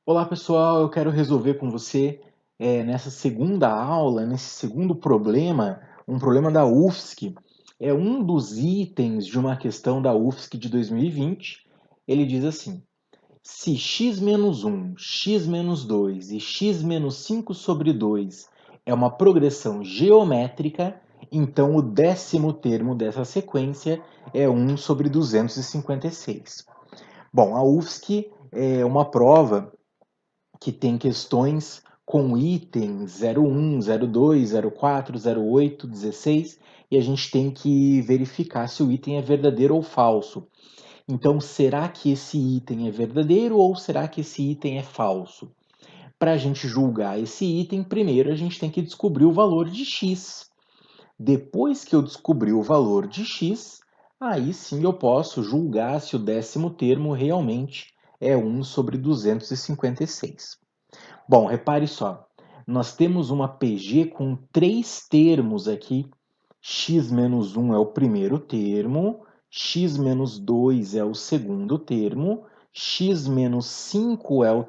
Olá pessoal, eu quero resolver com você nessa segunda aula, eu quero resolver com você nessa segunda aula, nesse segundo problema, um problema da UFSC. É um dos itens de uma questão da UFSC de 2020. Ele diz assim: se x menos 1, x menos 2 e x menos 5 sobre 2 é uma progressão geométrica, então o décimo termo dessa sequência é 1 sobre 256. Bom, a UFSC é uma prova que tem questões com itens 01, 02, 04, 08, 16 e a gente tem que verificar se o item é verdadeiro ou falso. Então, será que esse item é verdadeiro ou será que esse item é falso? Para a gente julgar esse item, primeiro a gente tem que descobrir o valor de x. Depois que eu descobrir o valor de x, aí sim eu posso julgar se o décimo termo realmente é 1 sobre 256. Bom, repare só, nós temos uma PG com três termos aqui. X menos 1 é o primeiro termo, x menos 2 é o segundo termo, x menos 5 é o...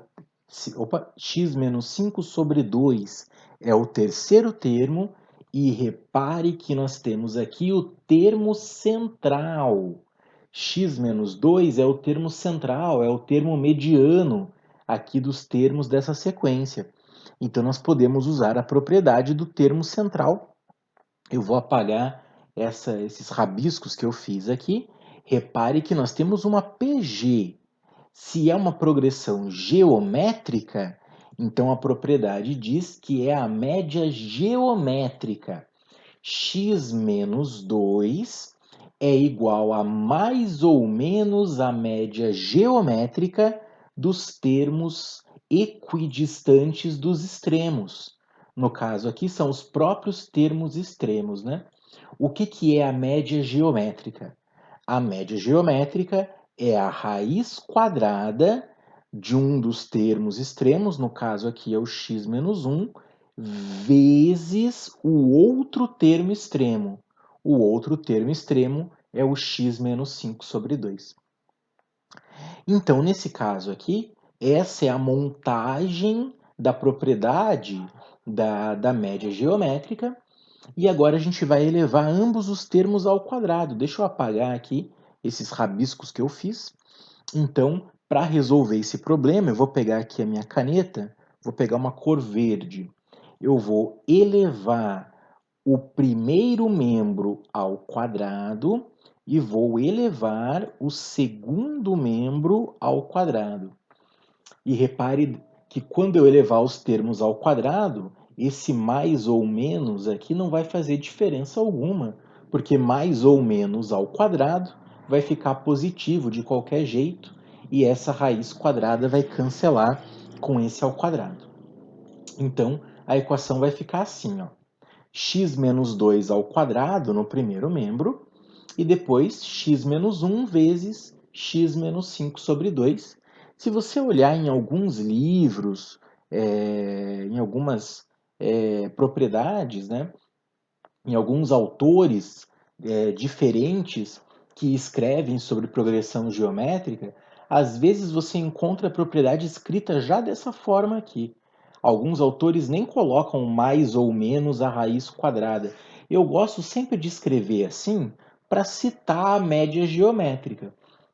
x menos 5 sobre 2 é o terceiro termo, e repare que nós temos aqui o termo central. X menos 2 é o termo central, é o termo mediano aqui dos termos dessa sequência. Então, nós podemos usar a propriedade do termo central. Eu vou apagar esses rabiscos que eu fiz aqui. Repare que nós temos uma PG. Se é uma progressão geométrica, então a propriedade diz que é a média geométrica. X menos 2 é igual a mais ou menos a média geométrica dos termos equidistantes dos extremos. No caso aqui são os próprios termos extremos, né? O que é a média geométrica? A média geométrica é a raiz quadrada de um dos termos extremos, no caso aqui é o x menos 1, vezes o outro termo extremo. O outro termo extremo é o x menos 5 sobre 2. Então, nesse caso aqui, essa é a montagem da propriedade da média geométrica. E agora a gente vai elevar ambos os termos ao quadrado. Deixa eu apagar aqui esses rabiscos que eu fiz. Então, para resolver esse problema, eu vou pegar aqui a minha caneta, vou pegar uma cor verde. Eu vou elevar o primeiro membro ao quadrado e vou elevar o segundo membro ao quadrado. E repare que quando eu elevar os termos ao quadrado, esse mais ou menos aqui não vai fazer diferença alguma, porque mais ou menos ao quadrado vai ficar positivo de qualquer jeito, e essa raiz quadrada vai cancelar com esse ao quadrado. Então, a equação vai ficar assim, ó: x menos 2 ao quadrado no primeiro membro, e depois x menos 1 vezes x menos 5 sobre 2. Se você olhar em alguns livros, em algumas propriedades, né, em alguns autores diferentes que escrevem sobre progressão geométrica, às vezes você encontra a propriedade escrita já dessa forma aqui. Alguns autores nem colocam mais ou menos a raiz quadrada. Eu gosto sempre de escrever assim para citar a média geométrica,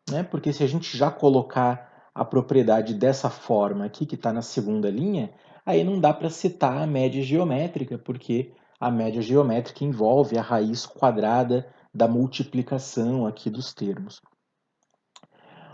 né? Porque se a gente já colocar a propriedade dessa forma aqui, que está na segunda linha, aí não dá para citar a média geométrica, porque a média geométrica envolve a raiz quadrada da multiplicação aqui dos termos.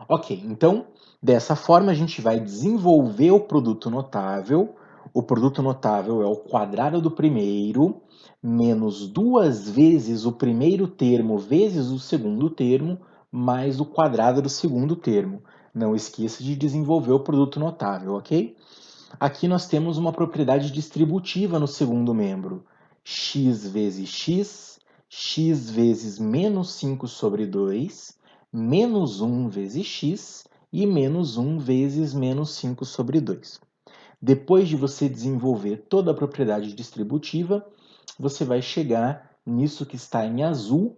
Ok, então, dessa forma a gente vai desenvolver o produto notável. O produto notável é o quadrado do primeiro, menos duas vezes o primeiro termo vezes o segundo termo, mais o quadrado do segundo termo. Não esqueça de desenvolver o produto notável, ok? Aqui nós temos uma propriedade distributiva no segundo membro. X vezes x, x vezes menos 5 sobre 2, menos 1 vezes x e menos 1 vezes menos 5 sobre 2. Depois de você desenvolver toda a propriedade distributiva, você vai chegar nisso que está em azul,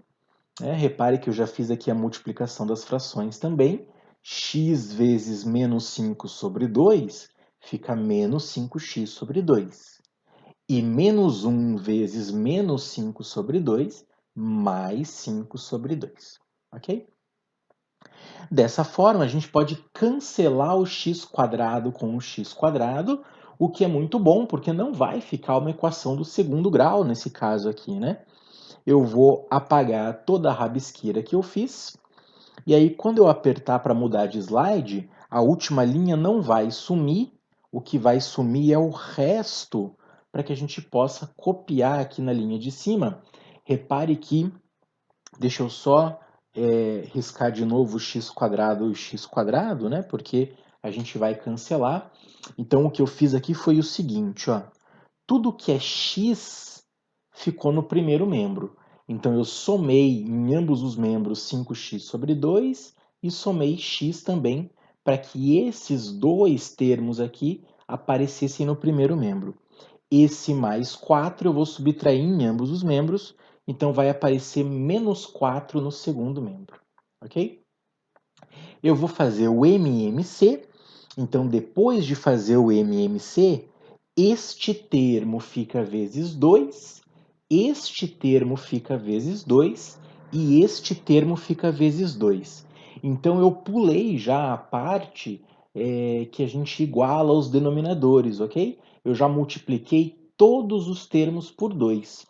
né? Repare que eu já fiz aqui a multiplicação das frações também. X vezes menos 5 sobre 2 fica menos 5x sobre 2. E menos 1 vezes menos 5 sobre 2, mais 5 sobre 2. Ok? Dessa forma, a gente pode cancelar o x² com o x², o que é muito bom, porque não vai ficar uma equação do segundo grau nesse caso aqui, né? Eu vou apagar toda a rabisqueira que eu fiz, e aí quando eu apertar para mudar de slide, a última linha não vai sumir, o que vai sumir é o resto, para que a gente possa copiar aqui na linha de cima. Repare que, deixa eu só riscar de novo o x² e o x², né? Porque a gente vai cancelar. Então o que eu fiz aqui foi o seguinte, ó. Tudo que é x ficou no primeiro membro. Então eu somei em ambos os membros 5x sobre 2 e somei x também para que esses dois termos aqui aparecessem no primeiro membro. Esse mais 4 eu vou subtrair em ambos os membros, então vai aparecer menos 4 no segundo membro, ok? Eu vou fazer o MMC, então depois de fazer o MMC, este termo fica vezes 2, este termo fica vezes 2 e este termo fica vezes 2. Então eu pulei já a parte que a gente iguala os denominadores, ok? Eu já multipliquei todos os termos por 2.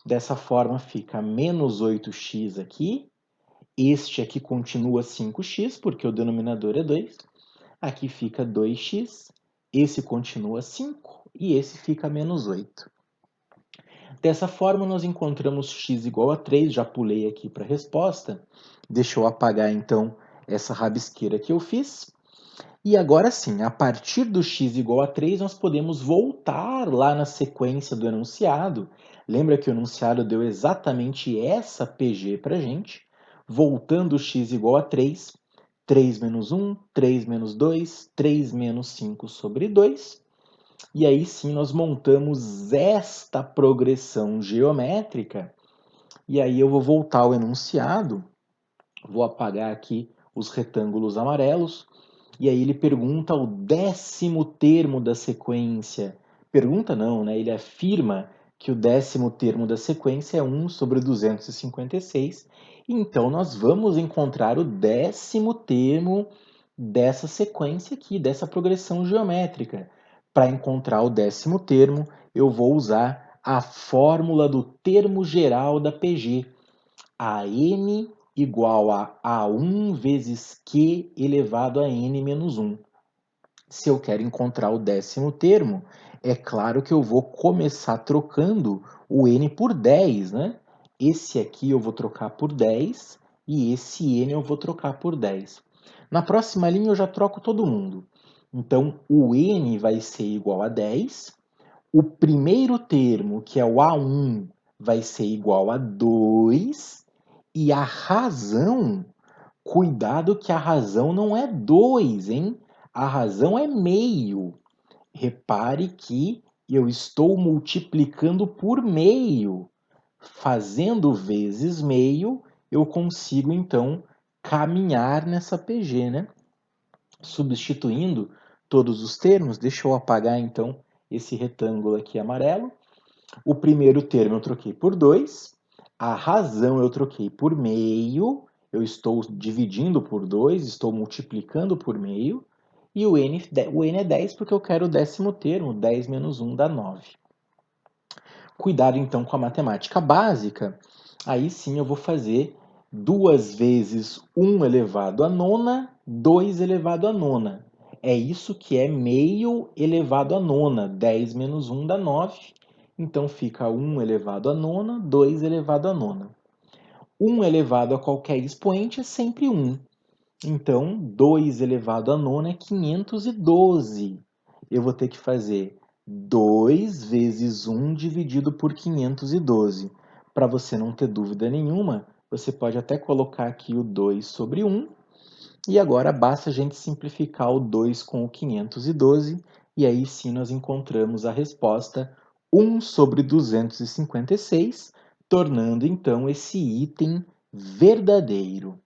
Dessa forma fica menos 8x aqui, este aqui continua 5x, porque o denominador é 2. Aqui fica 2x, esse continua 5 e esse fica menos 8. Dessa forma, nós encontramos x igual a 3, já pulei aqui para a resposta. Deixa eu apagar, então, essa rabisqueira que eu fiz. E agora sim, a partir do x igual a 3, nós podemos voltar lá na sequência do enunciado. Lembra que o enunciado deu exatamente essa PG para a gente. Voltando o x igual a 3, 3 menos 1, 3 menos 2, 3 menos 5 sobre 2. E aí sim nós montamos esta progressão geométrica. E aí eu vou voltar ao enunciado, vou apagar aqui os retângulos amarelos. E aí ele pergunta o 10º termo da sequência. Pergunta não, né? Ele afirma que o 10º termo da sequência é 1 sobre 256. Então nós vamos encontrar o 10º termo dessa sequência aqui, dessa progressão geométrica. Para encontrar o 10º termo, eu vou usar a fórmula do termo geral da PG. A n igual a A1 vezes Q elevado a n menos 1. Se eu quero encontrar o 10º termo, é claro que eu vou começar trocando o n por 10, né? Esse aqui eu vou trocar por 10 e esse n eu vou trocar por 10. Na próxima linha eu já troco todo mundo. Então, o n vai ser igual a 10. O primeiro termo, que é o A1, vai ser igual a 2. E a razão, cuidado que a razão não é 2, hein? A razão é meio. Repare que eu estou multiplicando por meio. Fazendo vezes meio, eu consigo, então, caminhar nessa PG, né? Substituindo todos os termos, deixa eu apagar, então, esse retângulo aqui amarelo. O primeiro termo eu troquei por 2, a razão eu troquei por meio, eu estou dividindo por 2, estou multiplicando por meio, e o n é 10 porque eu quero o 10º termo, 10 menos 1 dá 9. Cuidado então com a matemática básica, aí sim eu vou fazer 2 vezes 1 elevado à nona, 2 elevado à nona. É isso que é meio elevado à nona, 10 menos 1 dá 9. Então fica 1 elevado à nona, 2 elevado à nona. 1 elevado a qualquer expoente é sempre 1. Então, 2 elevado à nona é 512. Eu vou ter que fazer 2 vezes 1 dividido por 512. Para você não ter dúvida nenhuma, você pode até colocar aqui o 2 sobre 1. E agora basta a gente simplificar o 2 com o 512. E aí sim nós encontramos a resposta 1 sobre 256, tornando então esse item verdadeiro.